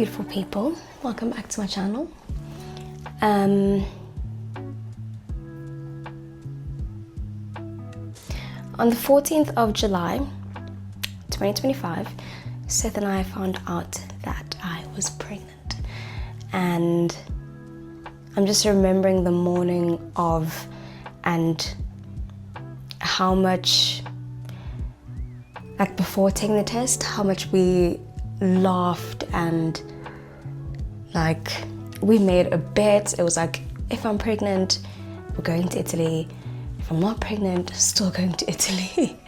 beautiful people, welcome back to my channel. On the 14th of July 2025, Seth and I found out that I was pregnant, and I'm just remembering the morning of and how much, like before taking the test, how much we laughed and like we made a bet. It was like, if I'm pregnant, we're going to Italy. If I'm not pregnant, still going to Italy.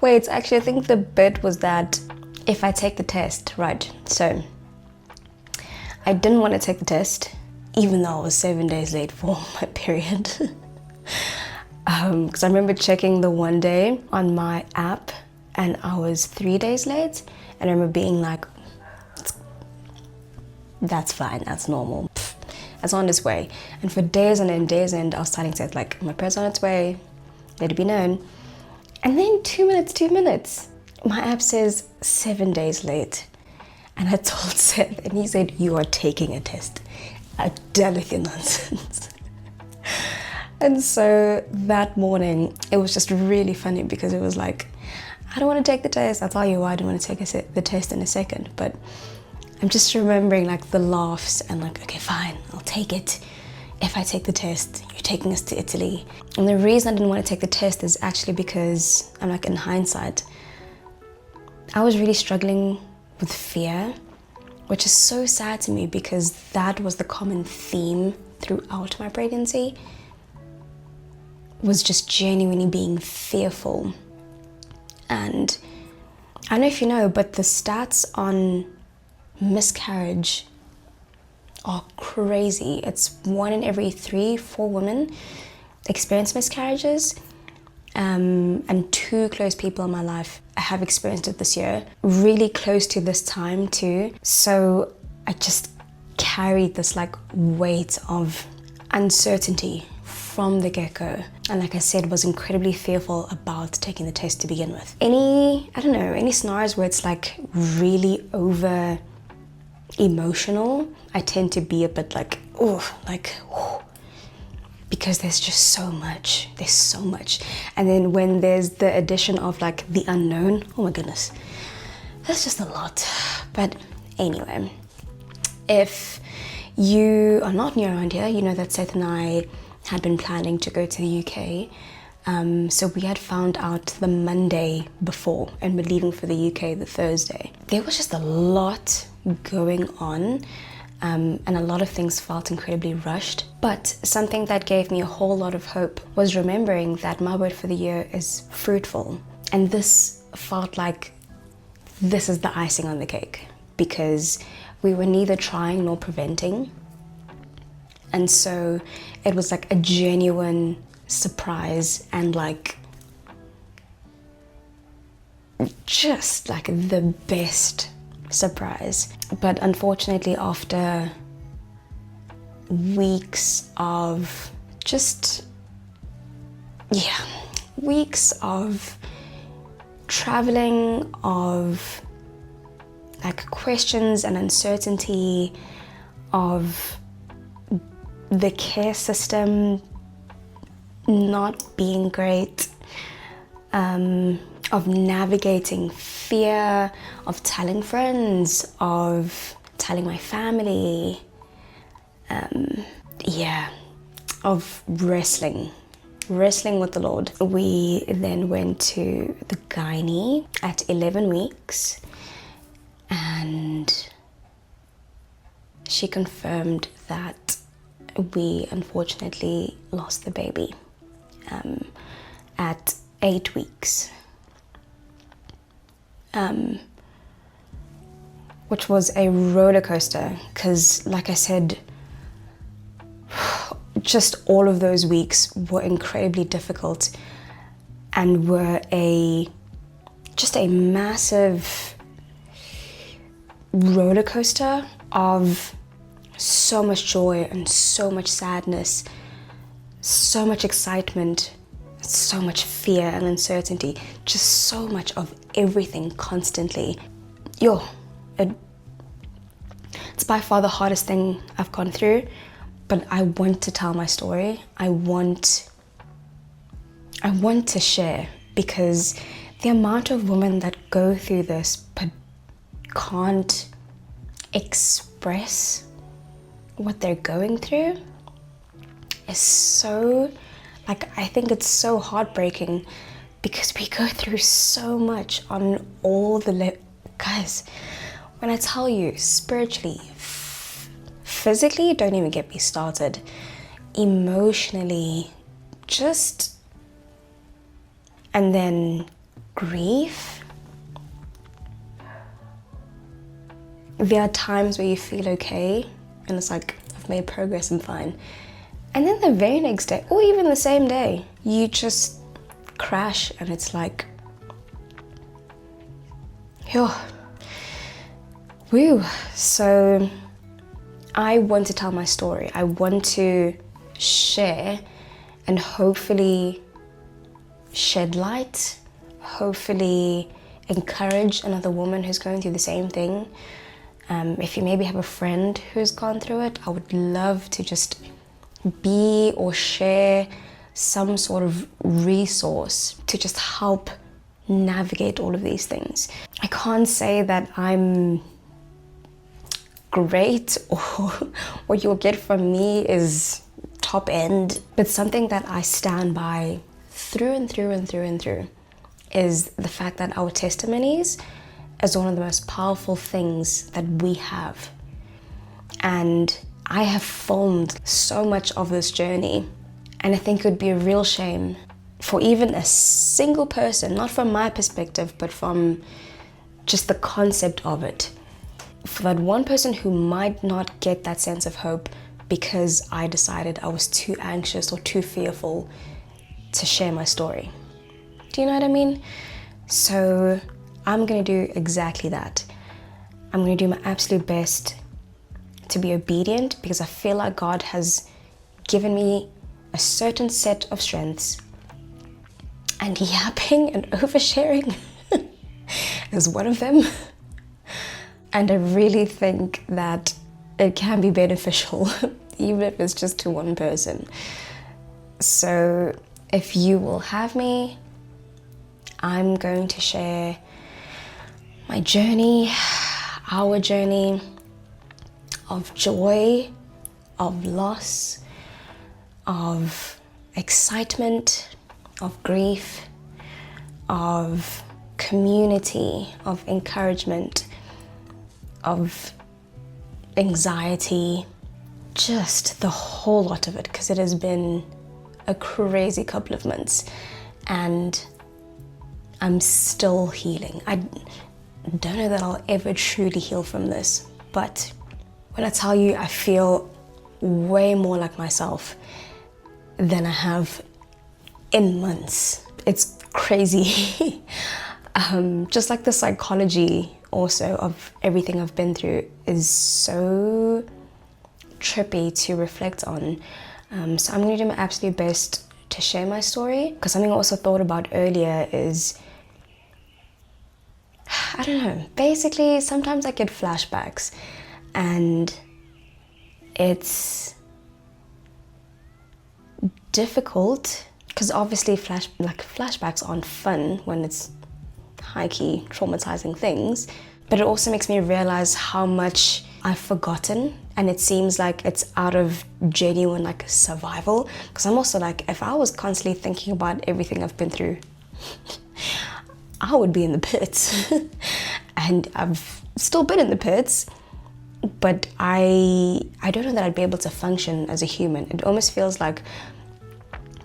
Wait, actually I think the bet was that if I take the test, right? So I didn't want to take the test, even though I was 7 days late for my period. Because I remember checking the one day on my app and I was 3 days late, and I remember being like, that's fine, that's normal, it's on its way. And for days and I was telling Seth, like, my period's on its way, let it be known. And then 2 minutes, my app says 7 days late. And I told Seth, and he said, you are taking a test. A delicate nonsense. And so that morning, it was just really funny because it was like, I don't want to take the test. I'll tell you why I don't want to take the test in a second. But I'm just remembering like the laughs and like, okay, fine, I'll take it. If I take the test, you're taking us to Italy. And the reason I didn't want to take the test is actually because, I'm like, in hindsight, I was really struggling with fear, which is so sad to me because that was the common theme throughout my pregnancy, was just genuinely being fearful. And I don't know if you know, but the stats on miscarriage are crazy. It's 1 in every 3-4 women experience miscarriages, and 2 close people in my life have experienced it this year, really close to this time too. So I just carried this like weight of uncertainty from the get-go, and like I said, was incredibly fearful about taking the test to begin with. Any scenarios where it's like really over emotional, I tend to be a bit like, because there's just so much, and then when there's the addition of like the unknown, oh my goodness, that's just a lot. But anyway, if you are not new around here, you know that Seth and I had been planning to go to the UK. So we had found out the Monday before and we're leaving for the UK the Thursday. There was just a lot going on, and a lot of things felt incredibly rushed. But something that gave me a whole lot of hope was remembering that my word for the year is fruitful. And this felt like this is the icing on the cake, because we were neither trying nor preventing. And so it was like a genuine surprise and like just like the best surprise. But unfortunately, after weeks of traveling, of like questions and uncertainty, of the care system not being great, of navigating fear, of telling friends, of telling my family, of wrestling with the Lord. We then went to the gynae at 11 weeks, and she confirmed that we unfortunately lost the baby at 8 weeks, which was a roller coaster because, like I said, just all of those weeks were incredibly difficult and were just a massive roller coaster of so much joy and so much sadness, so much excitement, so much fear and uncertainty, just so much of everything constantly. It's by far the hardest thing I've gone through, but I want to tell my story. I want to share, because the amount of women that go through this but can't express what they're going through is so, like, I think it's so heartbreaking, because we go through so much on all the guys, when I tell you, spiritually, physically, don't even get me started, emotionally, just, and then grief. There are times where you feel okay and it's like, I've made progress, I'm fine. And then the very next day, or even the same day, you just crash and it's like, yo, woo. So I want to tell my story. I want to share and hopefully shed light, hopefully encourage another woman who's going through the same thing. If you maybe have a friend who's gone through it, I would love to just be or share some sort of resource to just help navigate all of these things. I can't say that I'm great or what you'll get from me is top end, but something that I stand by through and through and through and through is the fact that our testimonies is one of the most powerful things that we have. And I have filmed so much of this journey, and I think it would be a real shame for even a single person, not from my perspective, but from just the concept of it, for that one person who might not get that sense of hope because I decided I was too anxious or too fearful to share my story. Do you know what I mean? So I'm gonna do exactly that. I'm gonna do my absolute best to be obedient, because I feel like God has given me a certain set of strengths, and yapping and oversharing is one of them. And I really think that it can be beneficial, even if it's just to one person. So if you will have me, I'm going to share my journey, our journey of joy, of loss, of excitement, of grief, of community, of encouragement, of anxiety, just the whole lot of it, because it has been a crazy couple of months and I'm still healing. I don't know that I'll ever truly heal from this, but when I tell you I feel way more like myself than I have in months, it's crazy. Just like the psychology also of everything I've been through is so trippy to reflect on. So I'm going to do my absolute best to share my story, because something I also thought about earlier is, I don't know, basically sometimes I get flashbacks and it's difficult because obviously flashbacks aren't fun when it's high-key traumatizing things, but it also makes me realize how much I've forgotten, and it seems like it's out of genuine like survival, because I'm also like, if I was constantly thinking about everything I've been through, I would be in the pits. And I've still been in the pits, but I don't know that I'd be able to function as a human. It almost feels like,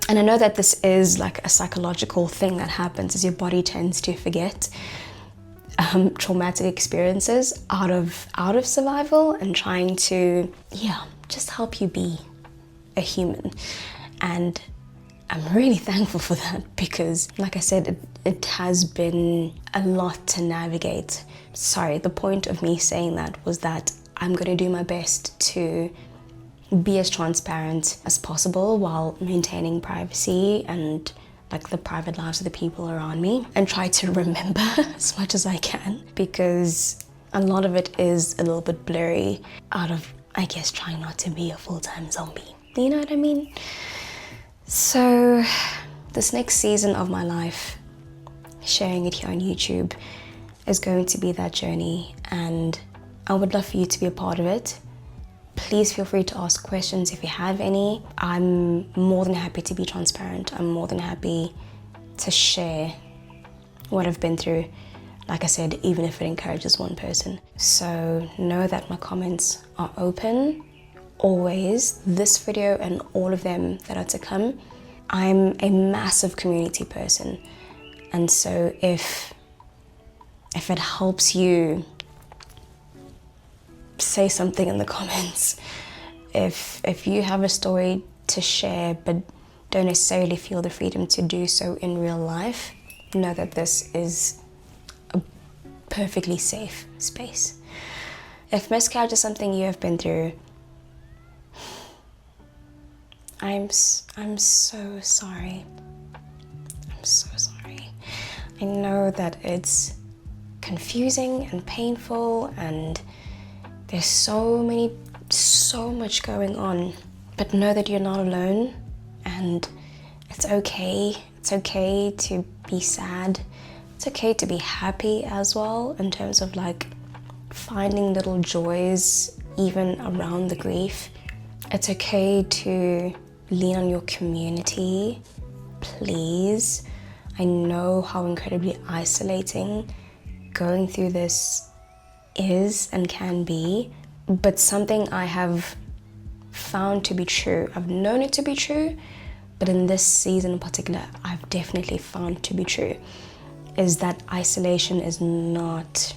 and I know that this is like a psychological thing that happens, is your body tends to forget traumatic experiences out of survival and trying to, just help you be a human. And I'm really thankful for that, because like I said, it has been a lot to navigate. Sorry, the point of me saying that was that I'm going to do my best to be as transparent as possible while maintaining privacy and like the private lives of the people around me, and try to remember as much as I can, because a lot of it is a little bit blurry out of, I guess, trying not to be a full-time zombie. You know what I mean? So this next season of my life, sharing it here on YouTube, is going to be that journey, and I would love for you to be a part of it. Please feel free to ask questions if you have any. I'm more than happy to be transparent. I'm more than happy to share what I've been through. Like I said, even if it encourages one person. So know that my comments are open, always. This video and all of them that are to come. I'm a massive community person. And so if it helps you, say something in the comments. If you have a story to share but don't necessarily feel the freedom to do so in real life, know that this is a perfectly safe space. If miscarriage is something you have been through, I'm so sorry. I'm so sorry. I know that it's confusing and painful, and there's so much going on, but know that you're not alone, and it's okay. It's okay to be sad. It's okay to be happy as well, in terms of like finding little joys even around the grief. It's okay to lean on your community, please. I know how incredibly isolating going through this is and can be, but something I have found to be true. I've known it to be true, but in this season in particular, I've definitely found to be true, is that isolation is not,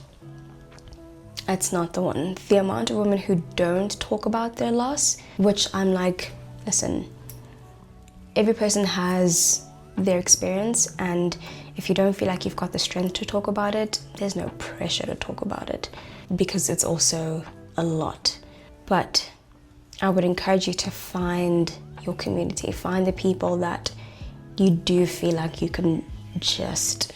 it's not the one. The amount of women who don't talk about their loss, which I'm like, listen, every person has their experience, and if you don't feel like you've got the strength to talk about it, there's no pressure to talk about it, because it's also a lot. But I would encourage you to find your community, find the people that you do feel like you can just,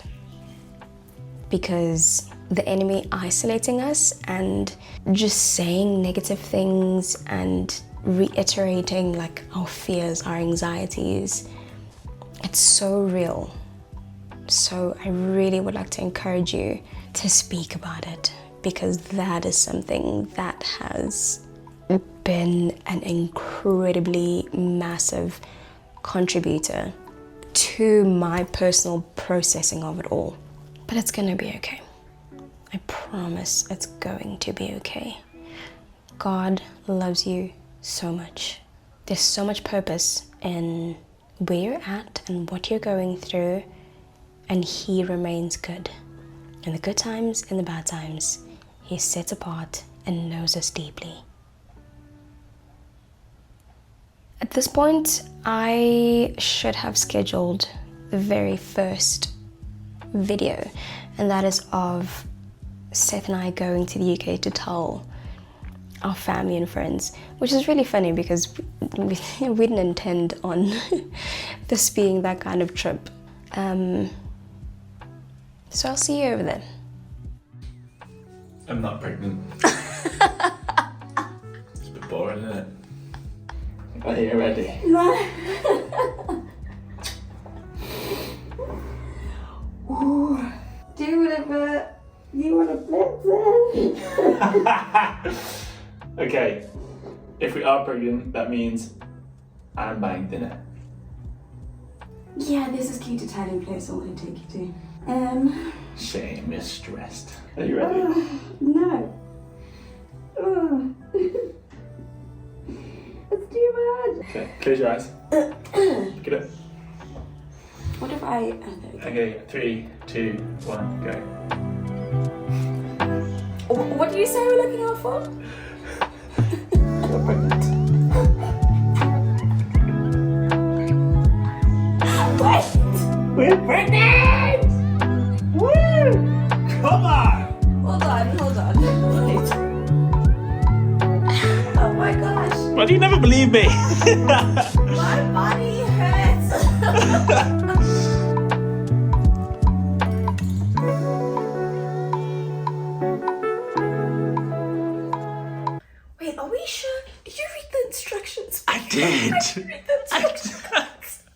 because the enemy isolating us and just saying negative things and reiterating like our fears, our anxieties, it's so real. So I really would like to encourage you to speak about it, because that is something that has been an incredibly massive contributor to my personal processing of it all. But it's gonna be okay. I promise it's going to be okay. God loves you so much. There's so much purpose in where you're at and what you're going through, and He remains good. In the good times, in the bad times, He sits apart and knows us deeply. At this point, I should have scheduled the very first video, and that is of Seth and I going to the UK to tell our family and friends, which is really funny because we didn't intend on this being that kind of trip. So I'll see you over there. I'm not pregnant. It's a bit boring, isn't it? Are you ready? No. Ooh, do whatever you want to play. Okay, if we are pregnant, that means I'm buying dinner. Yeah, there's this cute Italian place I want to take you to. Shame is stressed. Are you ready? No. It's too much. Okay, close your eyes. Get up. What if I... Okay, 3, 2, 1, go. What do you say we're looking out for? You're pregnant. Wait! We're pregnant! Woo! Come on! Hold on. Wait. Oh my gosh. Why do you never believe me? My body hurts. you sure? Did you read the instructions? I did. I didn't read